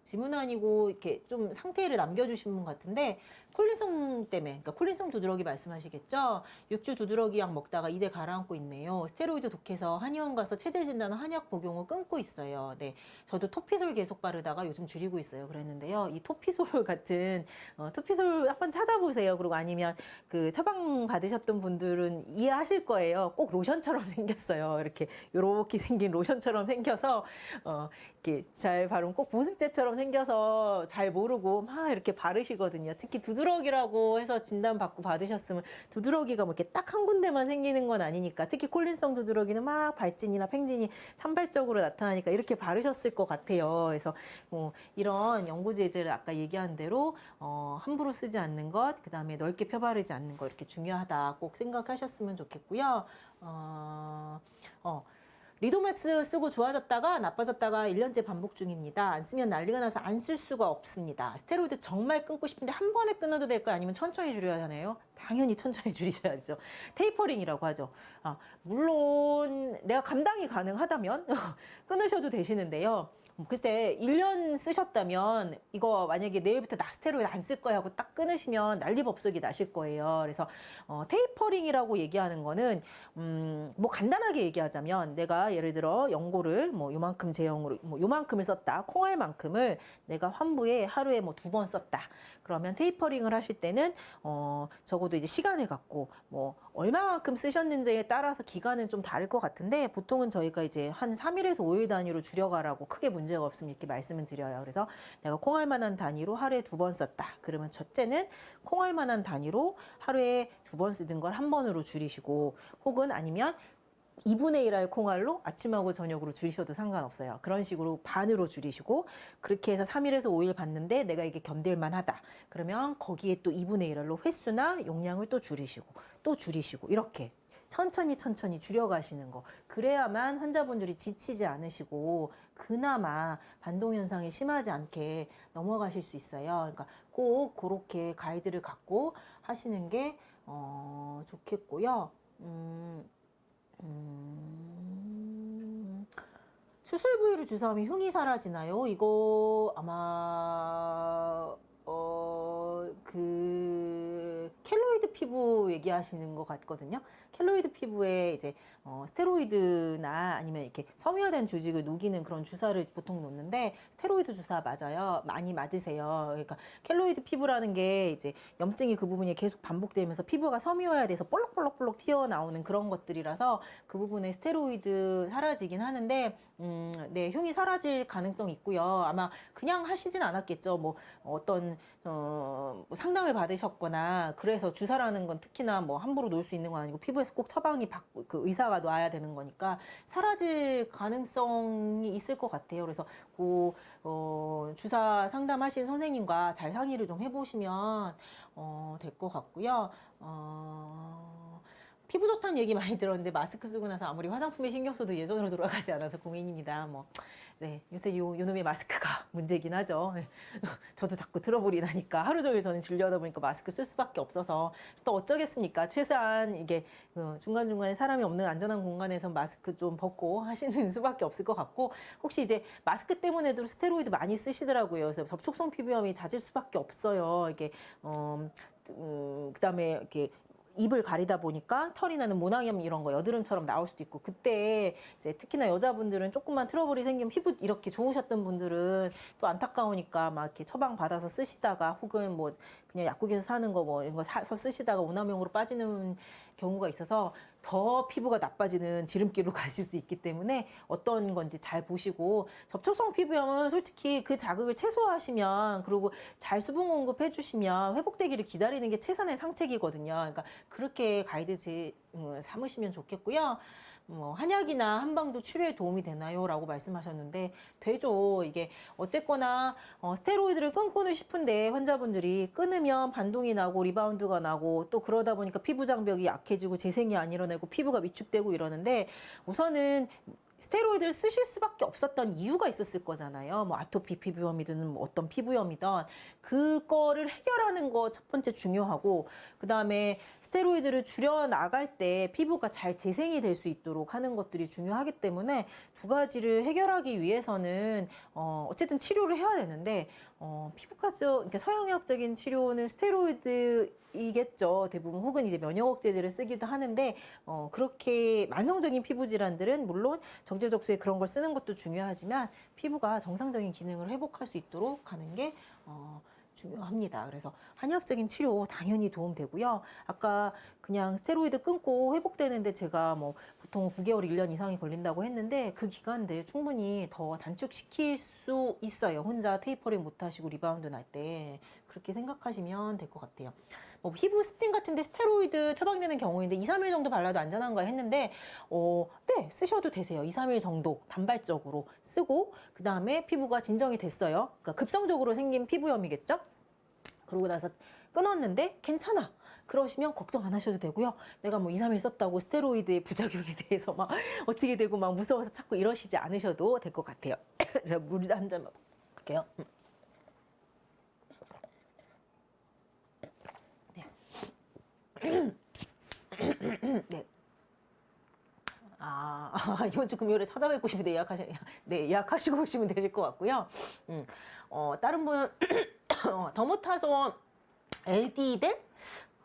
질문 아니고 이렇게 좀 상태를 남겨주신 분 같은데 콜린성 때문에 그러니까 콜린성 두드러기 말씀하시겠죠? 6주 두드러기 약 먹다가 이제 가라앉고 있네요. 스테로이드 독해서 한의원 가서 체질 진단 한약 복용을 끊고 있어요. 네, 저도 토피솔 계속 바르다가 요즘 줄이고 있어요. 그랬는데요. 이 토피솔 같은 토피솔 한번 찾아보세요. 그리고 아니면 그 처방 받으셨던 분들은 이해하실 거예요. 꼭 로션처럼 생겼어요. 이렇게 생긴 로션처럼 생겨서 이렇게 잘 바르면 꼭 보습제처럼 생겨서 잘 모르고 막 이렇게 바르시거든요. 특히 두드러기라고 해서 진단받고 받으셨으면 두드러기가 뭐 이렇게 딱 한 군데만 생기는 건 아니니까 특히 콜린성 두드러기는 막 발진이나 팽진이 산발적으로 나타나니까 이렇게 바르셨을 것 같아요. 그래서 뭐 이런 연고제제를 아까 얘기한 대로 함부로 쓰지 않는 것, 그 다음에 넓게 펴바르지 않는 것 이렇게 중요하다 꼭 생각하셨으면 좋겠고요. 리도맥스 쓰고 좋아졌다가 나빠졌다가 1년째 반복 중입니다. 안 쓰면 난리가 나서 안 쓸 수가 없습니다. 스테로이드 정말 끊고 싶은데 한 번에 끊어도 될까요? 아니면 천천히 줄여야 하나요? 당연히 천천히 줄이셔야죠. 테이퍼링이라고 하죠. 물론 내가 감당이 가능하다면 끊으셔도 되시는데요. 글쎄 1년 쓰셨다면 이거 만약에 내일부터 나 스테로이드 안 쓸 거야 하고 딱 끊으시면 난리법석이 나실 거예요. 그래서 테이퍼링이라고 얘기하는 거는 뭐 간단하게 얘기하자면 내가 예를 들어 연고를 뭐 요만큼 제형으로 뭐 요만큼을 썼다. 콩알만큼을 내가 환부에 하루에 뭐 2번 썼다. 그러면 테이퍼링을 하실 때는 적어도 이제 시간을 갖고 뭐 얼마만큼 쓰셨는지에 따라서 기간은 좀 다를 것 같은데 보통은 저희가 이제 한 3일에서 5일 단위로 줄여가라고 크게 문제가 없으면 이렇게 말씀을 드려요. 그래서 내가 콩알만한 단위로 하루에 2번 썼다. 그러면 첫째는 콩알만한 단위로 하루에 2번 쓰던 걸 한 번으로 줄이시고 혹은 아니면 2분의 1할 콩알로 아침하고 저녁으로 줄이셔도 상관없어요. 그런 식으로 반으로 줄이시고 그렇게 해서 3일에서 5일 봤는데 내가 이게 견딜만 하다. 그러면 거기에 또 2분의 1할로 횟수나 용량을 또 줄이시고 이렇게 천천히 줄여가시는 거. 그래야만 환자분들이 지치지 않으시고 그나마 반동 현상이 심하지 않게 넘어가실 수 있어요. 그러니까 꼭 그렇게 가이드를 갖고 하시는 게 좋겠고요. 수술 부위를 주사하면 흉이 사라지나요? 이거 아마 켈로이드 피부 얘기하시는 것 같거든요. 켈로이드 피부에 이제 스테로이드나 아니면 이렇게 섬유화된 조직을 녹이는 그런 주사를 보통 놓는데 스테로이드 주사 맞아요. 많이 맞으세요. 그러니까 켈로이드 피부라는 게 이제 염증이 그 부분이 계속 반복되면서 피부가 섬유화돼서 볼록볼록 튀어나오는 그런 것들이라서 그 부분에 스테로이드 사라지긴 하는데 네, 흉이 사라질 가능성이 있고요. 아마 그냥 하시진 않았겠죠. 뭐 어떤 뭐 상담을 받으셨거나 그래서 주사라는 건 특히나 뭐 함부로 놓을 수 있는 건 아니고 피부에서 꼭 처방이 그 의사가 놔야 되는 거니까 사라질 가능성이 있을 것 같아요. 그래서 그 주사 상담하신 선생님과 잘 상의를 좀 해보시면 될 것 같고요. 피부 좋다는 얘기 많이 들었는데 마스크 쓰고 나서 아무리 화장품에 신경 써도 예전으로 돌아가지 않아서 고민입니다. 뭐 네, 요새 요놈의 마스크가 문제긴 하죠. 저도 자꾸 트러블이 나니까 하루 종일 저는 진료하다 보니까 마스크 쓸 수밖에 없어서 또 어쩌겠습니까? 최소한 이게 중간중간에 사람이 없는 안전한 공간에서 마스크 좀 벗고 하시는 수밖에 없을 것 같고 혹시 이제 마스크 때문에도 스테로이드 많이 쓰시더라고요. 그래서 접촉성 피부염이 잦을 수밖에 없어요. 이게 그다음에 이렇게 입을 가리다 보니까 털이 나는 모낭염 이런 거 여드름처럼 나올 수도 있고 그때 이제 특히나 여자분들은 조금만 트러블이 생기면 피부 이렇게 좋으셨던 분들은 또 안타까우니까 막 이렇게 처방 받아서 쓰시다가 혹은 뭐 그냥 약국에서 사는 거 뭐 이런 거 사서 쓰시다가 오남용으로 빠지는 경우가 있어서 더 피부가 나빠지는 지름길로 가실 수 있기 때문에 어떤 건지 잘 보시고 접촉성 피부염은 솔직히 그 자극을 최소화하시면 그리고 잘 수분 공급해 주시면 회복되기를 기다리는 게 최선의 상책이거든요. 그러니까 그렇게 가이드 삼으시면 좋겠고요. 뭐 한약이나 한방도 치료에 도움이 되나요? 라고 말씀하셨는데 되죠. 이게 어쨌거나 스테로이드를 끊고는 싶은데 환자분들이 끊으면 반동이 나고 리바운드가 나고 또 그러다 보니까 피부 장벽이 약해지고 재생이 안 일어나고 피부가 위축되고 이러는데 우선은 스테로이드를 쓰실 수밖에 없었던 이유가 있었을 거잖아요. 뭐 아토피 피부염이든 뭐 어떤 피부염이든 그거를 해결하는 거 첫 번째 중요하고 그다음에 스테로이드를 줄여 나갈 때 피부가 잘 재생이 될 수 있도록 하는 것들이 중요하기 때문에 두 가지를 해결하기 위해서는 어쨌든 치료를 해야 되는데 피부과 그러니까 서양의학적인 치료는 스테로이드이겠죠. 대부분 혹은 이제 면역 억제제를 쓰기도 하는데 그렇게 만성적인 피부 질환들은 물론 정제적소에 그런 걸 쓰는 것도 중요하지만 피부가 정상적인 기능을 회복할 수 있도록 하는 게 중요합니다. 그래서 한의학적인 치료 당연히 도움되고요. 아까 그냥 스테로이드 끊고 회복되는데 제가 뭐 보통 9개월, 1년 이상이 걸린다고 했는데 그 기간들 충분히 더 단축시킬 수 있어요. 혼자 테이퍼링 못 하시고 리바운드 날 때 그렇게 생각하시면 될 것 같아요. 뭐 피부 습진 같은데 스테로이드 처방되는 경우인데 2, 3일 정도 발라도 안전한가 했는데 네, 쓰셔도 되세요. 2, 3일 정도 단발적으로 쓰고 그 다음에 피부가 진정이 됐어요. 그러니까 급성적으로 생긴 피부염이겠죠? 그러고 나서 끊었는데 괜찮아. 그러시면 걱정 안 하셔도 되고요. 내가 뭐 2, 3일 썼다고 스테로이드의 부작용에 대해서 막 어떻게 되고 막 무서워서 자꾸 이러시지 않으셔도 될 것 같아요. 제가 물 한 잔만 볼게요. 네. 네. 이번 주 금요일에 찾아뵙고 싶으면 네, 예약하시고 오시면 되실 것 같고요. 다른 분, 더모타손 LD델?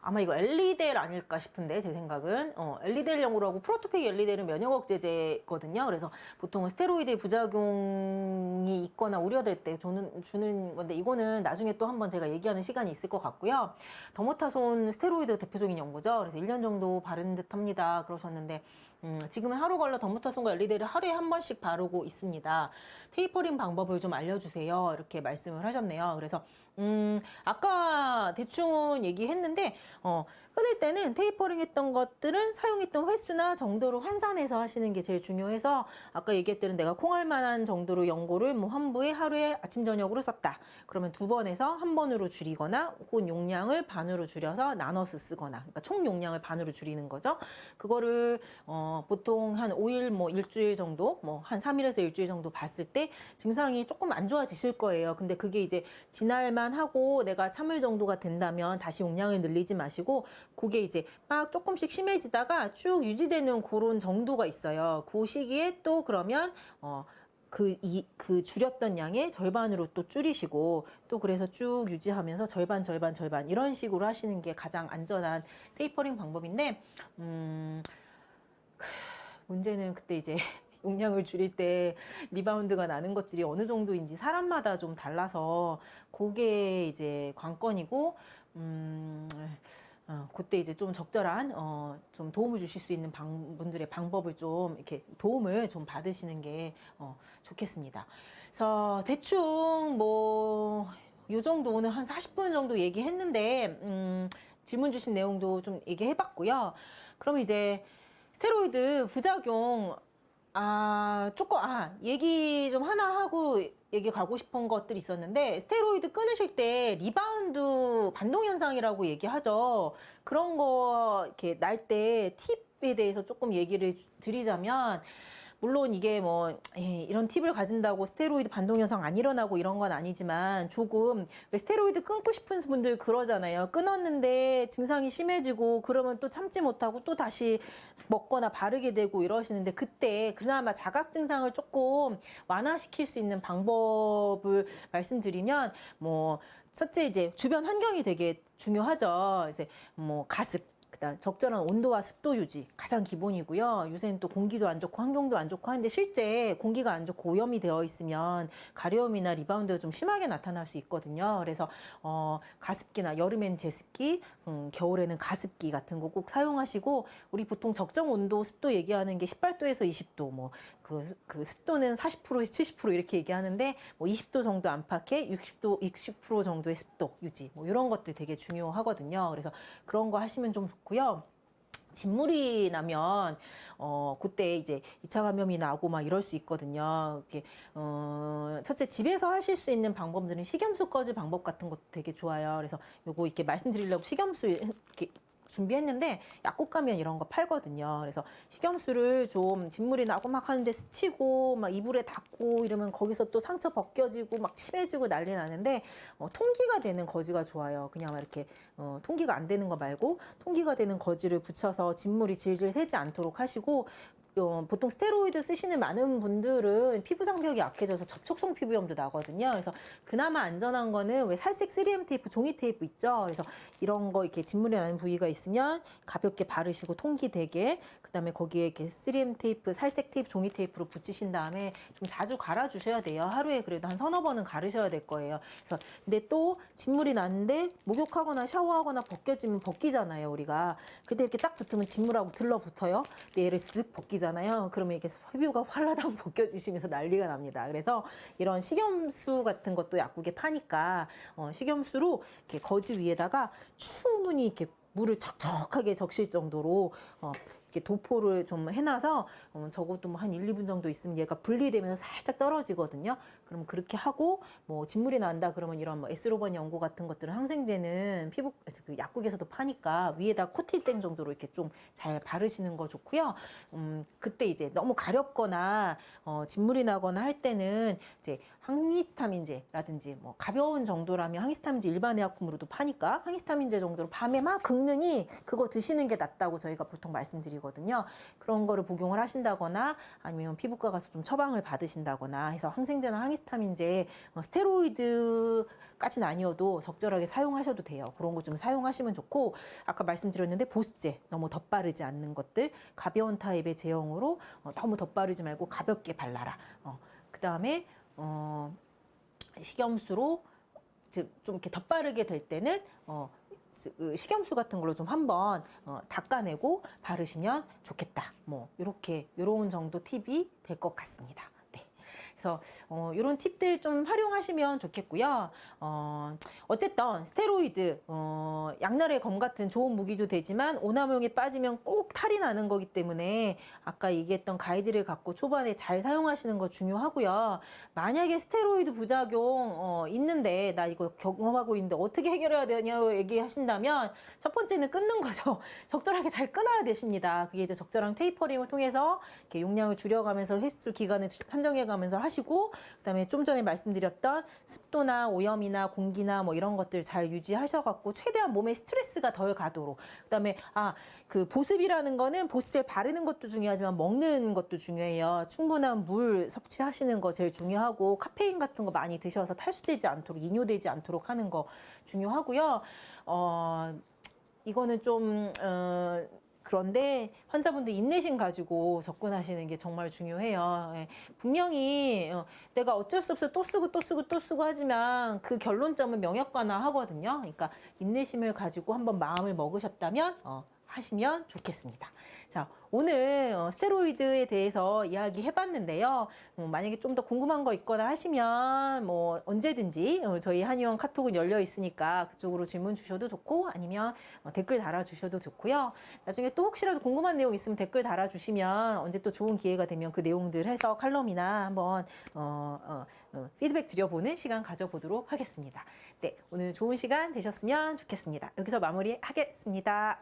아마 이거 엘리델 아닐까 싶은데 제 생각은 엘리델 연고라고 프로토펙 엘리델은 면역 억제제거든요. 그래서 보통 스테로이드 부작용이 있거나 우려될 때 주는 건데 이거는 나중에 또 한번 제가 얘기하는 시간이 있을 것 같고요. 더모타손 스테로이드 대표적인 연고죠. 그래서 1년 정도 바른 듯 합니다. 그러셨는데 지금은 하루 걸러 더모타손과 엘리델을 하루에 한 번씩 바르고 있습니다. 테이퍼링 방법을 좀 알려주세요. 이렇게 말씀을 하셨네요. 그래서 아까 대충 얘기했는데 끊을 때는 테이퍼링 했던 것들은 사용했던 횟수나 정도로 환산해서 하시는 게 제일 중요해서 아까 얘기했던 내가 콩할 만한 정도로 연고를 뭐 한 부에 하루에 아침 저녁으로 썼다. 그러면 2번에서 한 번으로 줄이거나 혹은 용량을 반으로 줄여서 나눠서 쓰거나 그러니까 총 용량을 반으로 줄이는 거죠. 그거를 보통 한 5일 뭐 일주일 정도 뭐 한 3일에서 일주일 정도 봤을 때 증상이 조금 안 좋아지실 거예요. 근데 그게 이제 지날만 하고 내가 참을 정도가 된다면 다시 용량을 늘리지 마시고 그게 이제 막 조금씩 심해지다가 쭉 유지되는 그런 정도가 있어요. 그 시기에 또 그러면 그 줄였던 양의 절반으로 또 줄이시고 또 그래서 쭉 유지하면서 절반 이런 식으로 하시는 게 가장 안전한 테이퍼링 방법인데 문제는 그때 이제 용량을 줄일 때 리바운드가 나는 것들이 어느 정도인지 사람마다 좀 달라서 그게 이제 관건이고 그때 이제 좀 적절한 좀 도움을 주실 수 있는 분들의 방법을 좀 이렇게 도움을 좀 받으시는 게 좋겠습니다. 그래서 대충 뭐 요 정도 오늘 한 40분 정도 얘기했는데 질문 주신 내용도 좀 얘기해봤고요. 그럼 이제 스테로이드 부작용 조금 얘기 좀 하나 하고 얘기 가고 싶은 것들이 있었는데 스테로이드 끊으실 때 리바운드 반동 현상이라고 얘기하죠. 그런 거 이렇게 날 때 팁에 대해서 조금 얘기를 드리자면 물론 이게 뭐 이런 팁을 가진다고 스테로이드 반동 현상 안 일어나고 이런 건 아니지만 조금 왜 스테로이드 끊고 싶은 분들 그러잖아요. 끊었는데 증상이 심해지고 그러면 또 참지 못하고 또 다시 먹거나 바르게 되고 이러시는데 그때 그나마 자각 증상을 조금 완화시킬 수 있는 방법을 말씀드리면 뭐 첫째 이제 주변 환경이 되게 중요하죠. 이제 뭐 가습 그다음 적절한 온도와 습도 유지 가장 기본이고요. 요새는 또 공기도 안 좋고 환경도 안 좋고 하는데 실제 공기가 안 좋고 오염이 되어 있으면 가려움이나 리바운드가 좀 심하게 나타날 수 있거든요. 그래서 가습기나 여름엔 제습기, 겨울에는 가습기 같은 거 꼭 사용하시고 우리 보통 적정 온도 습도 얘기하는 게 18도에서 20도 뭐 그 습도는 40%에서 70% 이렇게 얘기하는데 뭐 20도 정도 안팎에 60% 정도의 습도 유지 뭐 이런 것들 되게 중요하거든요. 그래서 그런 거 하시면 좀 좋고요. 진물이 나면 그때 이제 2차 감염이 나고 막 이럴 수 있거든요. 이렇게 첫째 집에서 하실 수 있는 방법들은 식염수 꺼지 방법 같은 것도 되게 좋아요. 그래서 요거 이렇게 말씀드리려고 식염수 이렇게 준비했는데 약국 가면 이런 거 팔거든요. 그래서 식염수를 좀 진물이 나고 막 하는데 스치고 막 이불에 닿고 이러면 거기서 또 상처 벗겨지고 막 심해지고 난리 나는데 통기가 되는 거지가 좋아요. 그냥 이렇게 통기가 안 되는 거 말고 통기가 되는 거지를 붙여서 진물이 질질 새지 않도록 하시고 보통 스테로이드 쓰시는 많은 분들은 피부 장벽이 약해져서 접촉성 피부염도 나거든요. 그래서 그나마 안전한 거는 왜 살색 3M 테이프, 종이 테이프 있죠. 그래서 이런 거 이렇게 진물이 나는 부위가 있으면 가볍게 바르시고 통기 되게 그다음에 거기에 이렇게 3M 테이프, 살색 테이프, 종이 테이프로 붙이신 다음에 좀 자주 갈아 주셔야 돼요. 하루에 그래도 한 서너 번은 가르셔야 될 거예요. 그래서 근데 또 진물이 났는데 목욕하거나 샤워하거나 벗겨지면 벗기잖아요, 우리가. 그때 이렇게 딱 붙으면 진물하고 들러붙어요. 근데 얘를 쓱 벗기잖아요. 그러면 이게 피부가 활라당 벗겨지시면서 난리가 납니다. 그래서 이런 식염수 같은 것도 약국에 파니까 식염수로 이렇게 거즈 위에다가 충분히 이렇게 물을 척척하게 적실 정도로 이렇게 도포를 좀 해놔서 적어도 뭐 한 1, 2분 정도 있으면 얘가 분리되면서 살짝 떨어지거든요. 그럼 그렇게 하고 뭐 진물이 난다 그러면 이런 뭐 에스로번 연고 같은 것들은 항생제는 피부 그 약국에서도 파니까 위에다 코틸땡 정도로 이렇게 좀 잘 바르시는 거 좋고요. 그때 이제 너무 가렵거나 진물이 나거나 할 때는 이제 항히스타민제라든지 뭐 가벼운 정도라면 항히스타민제 일반 의약품으로도 파니까 항히스타민제 정도로 밤에 막 긁느니 그거 드시는 게 낫다고 저희가 보통 말씀드리거든요. 그런 거를 복용을 하신다거나 아니면 피부과 가서 좀 처방을 받으신다거나 해서 항생제나 항히스타민제 스테로이드까지는 아니어도 적절하게 사용하셔도 돼요. 그런 거 좀 사용하시면 좋고 아까 말씀드렸는데 보습제 너무 덧바르지 않는 것들 가벼운 타입의 제형으로 너무 덧바르지 말고 가볍게 발라라. 그 다음에 식염수로 좀 이렇게 덧바르게 될 때는 식염수 같은 걸로 좀 한번 닦아내고 바르시면 좋겠다. 뭐 이렇게 요런 정도 팁이 될 것 같습니다. 네. 그래서 이런 팁들 좀 활용하시면 좋겠고요. 어쨌든 스테로이드 양날의 검 같은 좋은 무기도 되지만 오남용에 빠지면 꼭 탈이 나는 거기 때문에 아까 얘기했던 가이드를 갖고 초반에 잘 사용하시는 거 중요하고요. 만약에 스테로이드 부작용 있는데 나 이거 경험하고 있는데 어떻게 해결해야 되냐고 얘기하신다면 첫 번째는 끊는 거죠. 적절하게 잘 끊어야 되십니다. 그게 이제 적절한 테이퍼링을 통해서 이렇게 용량을 줄여가면서 횟수 기간을 산정해가면서 하시고 그다음에 좀 전에 말씀드렸던 습도나 오염이나 공기나 뭐 이런 것들 잘 유지하셔갖고 최대한 몸에 스트레스가 덜 가도록 그다음에 그 보습이라는 거는 보습제 바르는 것도 중요하지만 먹는 것도 중요해요. 충분한 물 섭취하시는 거 제일 중요하고 카페인 같은 거 많이 드셔서 탈수되지 않도록 이뇨되지 않도록 하는 거 중요하고요. 이거는 좀 그런데 환자분들 인내심 가지고 접근하시는 게 정말 중요해요. 예. 분명히 내가 어쩔 수 없어 또 쓰고 또 쓰고 또 쓰고 하지만 그 결론점은 명약관화 하거든요. 그러니까 인내심을 가지고 한번 마음을 먹으셨다면 하시면 좋겠습니다. 자, 오늘 스테로이드에 대해서 이야기해 봤는데요. 만약에 좀 더 궁금한 거 있거나 하시면 뭐 언제든지 저희 한의원 카톡은 열려 있으니까 그쪽으로 질문 주셔도 좋고 아니면 댓글 달아주셔도 좋고요. 나중에 또 혹시라도 궁금한 내용 있으면 댓글 달아주시면 언제 또 좋은 기회가 되면 그 내용들 해서 칼럼이나 한번 피드백 드려보는 시간 가져보도록 하겠습니다. 네, 오늘 좋은 시간 되셨으면 좋겠습니다. 여기서 마무리하겠습니다.